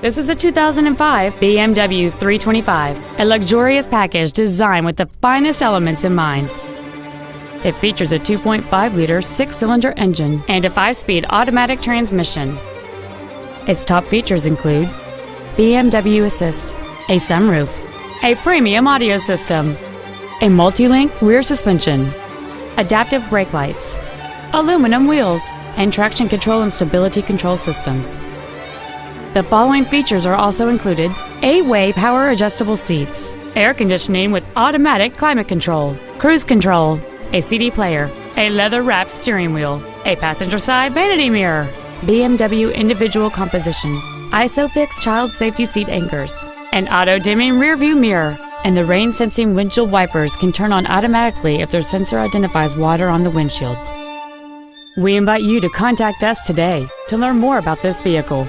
This is a 2005 BMW 325, a luxurious package designed with the finest elements in mind. It features a 2.5-liter six-cylinder engine and a 5-speed automatic transmission. Its top features include BMW Assist, a sunroof, a premium audio system, a multi-link rear suspension, adaptive brake lights, aluminum wheels, and traction control and stability control systems. The following features are also included: 8-way power adjustable seats, air conditioning with automatic climate control, cruise control, a CD player, a leather-wrapped steering wheel, a passenger side vanity mirror, BMW individual composition, ISOFIX child safety seat anchors, an auto-dimming rear-view mirror, and the rain-sensing windshield wipers can turn on automatically if their sensor identifies water on the windshield. We invite you to contact us today to learn more about this vehicle.